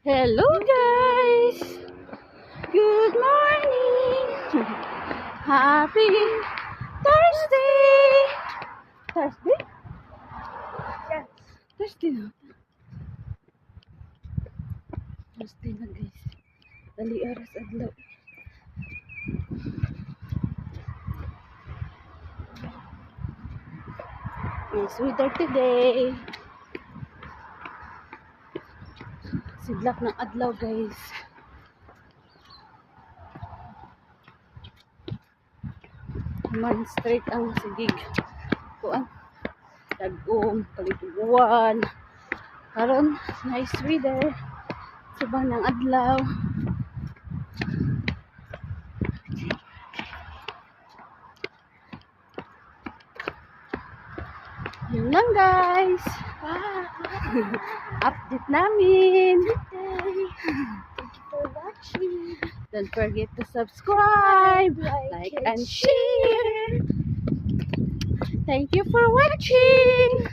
Hello guys! Good morning! Happy Thursday! Thursday? Yes. Thursday na. Thursday na guys. Dali oras adlaw. Nice weather today. Sidlak ng adlaw guys. Man straight ang sigig. Kuan. Tag-ong, kalituguan. Karon nice weather. Subang ng adlaw. Yun lang guys. Update namin. Thank you for watching. Don't forget to subscribe, like and share. Thank you for watching.